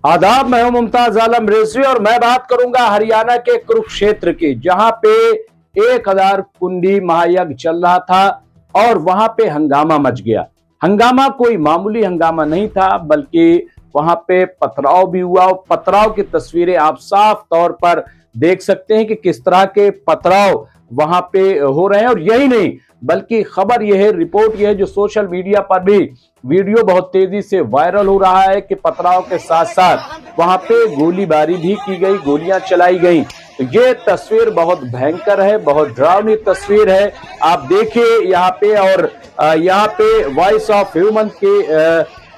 आदाब, मैं हूं मुमताज आलम रिजवी और मैं बात करूंगा हरियाणा के कुरुक्षेत्र की, जहां पे 1000 कुंडी महायज्ञ चल रहा था और वहां पे हंगामा मच गया। हंगामा कोई मामूली हंगामा नहीं था, बल्कि वहां पे पथराव भी हुआ और पथराव की तस्वीरें आप साफ तौर पर देख सकते हैं कि किस तरह के पथराव वहां पे हो रहे हैं। और यही नहीं, बल्कि खबर यह है, रिपोर्ट यह है, जो सोशल मीडिया पर भी वीडियो बहुत तेजी से वायरल हो रहा है कि पथराव के साथ साथ वहां पे गोलीबारी भी की गई, गोलियां चलाई गई। तो ये तस्वीर बहुत भयंकर है, बहुत डरावनी तस्वीर है। आप देखिए यहाँ पे, और यहाँ पे वॉइस ऑफ ह्यूमन की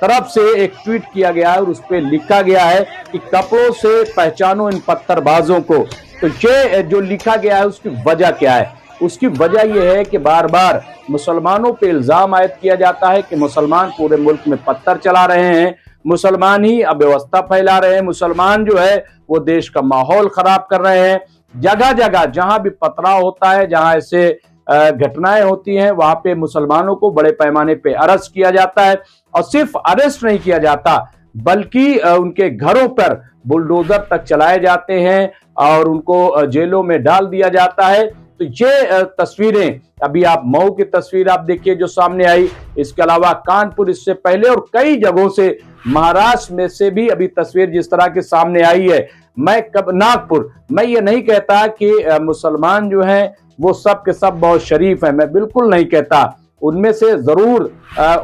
तरफ से एक ट्वीट किया गया है और उस पर लिखा गया है कि कपड़ों से पहचानो इन पत्थरबाजों को। तो ये जो लिखा गया है उसकी वजह क्या है? उसकी वजह यह है कि बार बार मुसलमानों पे इल्जाम आयद किया जाता है कि मुसलमान पूरे मुल्क में पत्थर चला रहे हैं, मुसलमान ही अव्यवस्था फैला रहे हैं, मुसलमान जो है वो देश का माहौल खराब कर रहे हैं। जगह जगह जहां भी पथराव होता है, जहां ऐसे घटनाएं होती हैं, वहां पे मुसलमानों को बड़े पैमाने पे अरेस्ट किया जाता है। और सिर्फ अरेस्ट नहीं किया जाता, बल्कि उनके घरों पर बुलडोजर तक चलाए जाते हैं और उनको जेलों में डाल दिया जाता है। तो ये तस्वीरें, अभी आप मऊ की तस्वीर आप देखिए जो सामने आई, इसके अलावा कानपुर इससे पहले और कई जगहों से, महाराष्ट्र में से भी अभी तस्वीर जिस तरह के सामने आई है। नागपुर, मैं ये नहीं कहता कि मुसलमान जो हैं वो सब के सब बहुत शरीफ हैं, मैं बिल्कुल नहीं कहता, उनमें से जरूर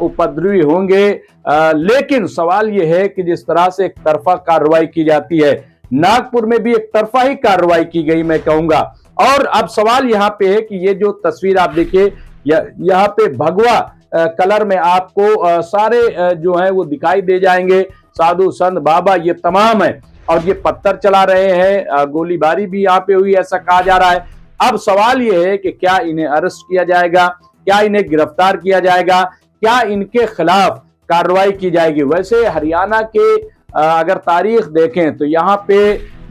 उपद्रवी होंगे, लेकिन सवाल यह है कि जिस तरह से एक तरफा कार्रवाई की जाती है, नागपुर में भी एक तरफा ही कार्रवाई की गई, मैं कहूंगा। और अब सवाल यहाँ पे है कि ये जो तस्वीर आप देखिए, यहाँ पे भगवा कलर में आपको सारे जो है वो दिखाई दे जाएंगे, साधु संत बाबा ये तमाम है, और ये पत्थर चला रहे हैं, गोलीबारी भी यहाँ पे हुई ऐसा कहा जा रहा है। अब सवाल ये है कि क्या इन्हें अरेस्ट किया जाएगा, क्या इन्हें गिरफ्तार किया जाएगा, क्या इनके खिलाफ कार्रवाई की जाएगी? वैसे हरियाणा के अगर तारीख देखें तो यहाँ पे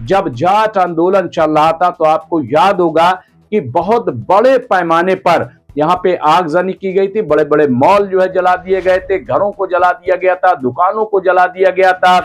जब जाट आंदोलन चल रहा था तो आपको याद होगा कि बहुत बड़े पैमाने पर यहाँ पे आगजनी की गई थी, बड़े बड़े मॉल जो है जला दिए गए थे, घरों को जला दिया गया था, दुकानों को जला दिया गया था,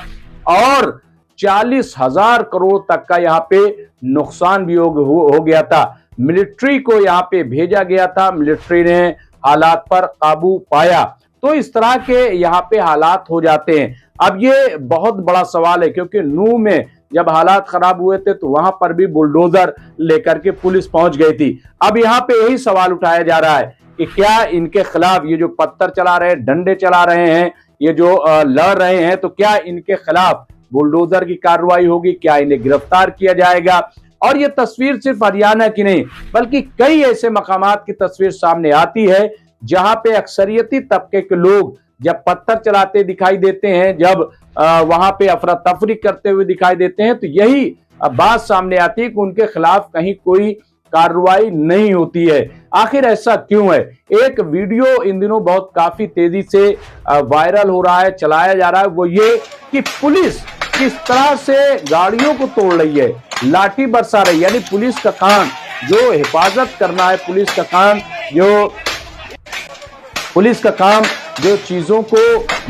और 40,000 करोड़ तक का यहाँ पे नुकसान भी हो गया था। मिलिट्री को यहाँ पे भेजा गया था, मिलिट्री ने हालात पर काबू पाया। तो इस तरह के यहाँ पे हालात हो जाते हैं। अब ये बहुत बड़ा सवाल है, क्योंकि नूह में जब हालात खराब हुए थे तो वहां पर भी बुलडोजर लेकर के पुलिस पहुंच गई थी। अब यहाँ पे यही सवाल उठाया जा रहा है कि क्या इनके खिलाफ, ये जो पत्थर चला रहे हैं, डंडे चला रहे हैं, ये जो लड़ रहे हैं, तो क्या इनके खिलाफ बुलडोजर की कार्रवाई होगी, क्या इन्हें गिरफ्तार किया जाएगा? और ये तस्वीर सिर्फ हरियाणा की नहीं, बल्कि कई ऐसे मकामात की तस्वीर सामने आती है जहां पे अक्सरियती तबके के लोग जब पत्थर चलाते दिखाई देते हैं, जब वहां पे अफरा तफरी करते हुए दिखाई देते हैं, तो यही बात सामने आती है कि उनके खिलाफ कहीं कोई कार्रवाई नहीं होती है। आखिर ऐसा क्यों है? एक वीडियो इन दिनों बहुत काफी तेजी से वायरल हो रहा है, चलाया जा रहा है, वो ये कि पुलिस किस तरह से गाड़ियों को तोड़ रही है, लाठी बरसा रही है। यानी पुलिस का काम जो हिफाजत करना है, पुलिस का काम जो चीजों को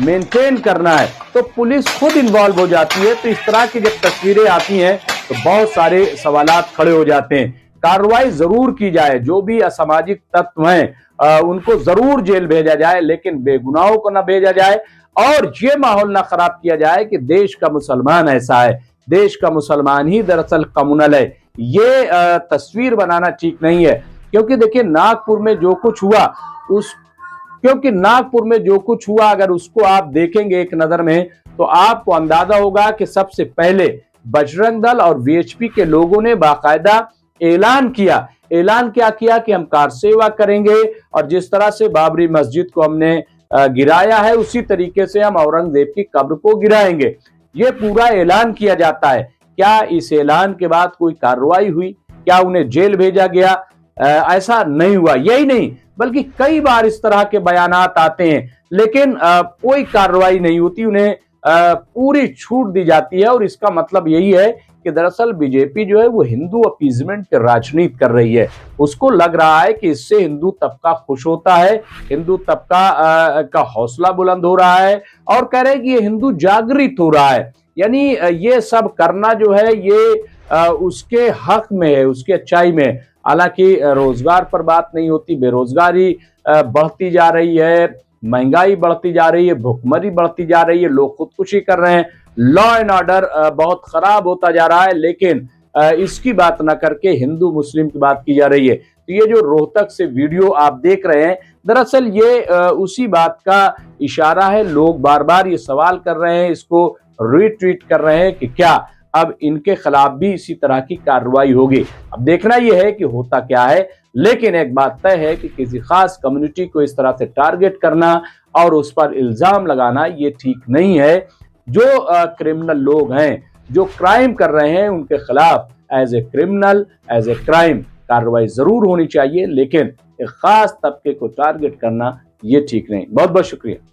मेंटेन करना है, तो पुलिस खुद इन्वॉल्व हो जाती है। तो इस तरह की जब तस्वीरें आती हैं तो बहुत सारे सवालात खड़े हो जाते हैं। कार्रवाई जरूर की जाए, जो भी असामाजिक तत्व हैं उनको जरूर जेल भेजा जाए, लेकिन बेगुनाहों को ना भेजा जाए, और ये माहौल ना खराब किया जाए कि देश का मुसलमान ऐसा है, देश का मुसलमान ही दरअसल कम्युनल है। ये तस्वीर बनाना ठीक नहीं है, क्योंकि देखिए नागपुर में जो कुछ हुआ अगर उसको आप देखेंगे एक नजर में, तो आपको अंदाजा होगा कि सबसे पहले बजरंग दल और वीएचपी के लोगों ने बाकायदा ऐलान क्या किया कि हम कार सेवा करेंगे, और जिस तरह से बाबरी मस्जिद को हमने गिराया है, उसी तरीके से हम औरंगजेब की कब्र को गिराएंगे। ये पूरा ऐलान किया जाता है। क्या इस ऐलान के बाद कोई कार्रवाई हुई? क्या उन्हें जेल भेजा गया? ऐसा नहीं हुआ। यही नहीं, बल्कि कई बार इस तरह के बयानात आते हैं, लेकिन कोई कार्रवाई नहीं होती, उन्हें पूरी छूट दी जाती है। और इसका मतलब यही है कि दरअसल बीजेपी जो है वो हिंदू अपीजमेंट की राजनीति कर रही है। उसको लग रहा है कि इससे हिंदू तबका खुश होता है, हिंदू तबका का हौसला बुलंद हो रहा है, और कह रहे हैं कि ये हिंदू जागृत हो रहा है। यानी ये सब करना जो है ये उसके हक में है, उसकी अच्छाई में। हालांकि रोजगार पर बात नहीं होती, बेरोजगारी बढ़ती जा रही है, महंगाई बढ़ती जा रही है, भुखमरी बढ़ती जा रही है, लोग खुदकुशी कर रहे हैं, लॉ एंड ऑर्डर बहुत खराब होता जा रहा है, लेकिन इसकी बात ना करके हिंदू मुस्लिम की बात की जा रही है। तो ये जो रोहतक से वीडियो आप देख रहे हैं, दरअसल ये उसी बात का इशारा है। लोग बार बार ये सवाल कर रहे हैं, इसको रीट्वीट कर रहे हैं कि क्या अब इनके खिलाफ भी इसी तरह की कार्रवाई होगी। अब देखना यह है कि होता क्या है, लेकिन एक बात तय है कि किसी खास कम्युनिटी को इस तरह से टारगेट करना और उस पर इल्जाम लगाना ये ठीक नहीं है। जो क्रिमिनल लोग हैं, जो क्राइम कर रहे हैं, उनके खिलाफ as a criminal, as a crime कार्रवाई जरूर होनी चाहिए, लेकिन एक खास तबके को टारगेट करना ये ठीक नहीं। बहुत बहुत शुक्रिया।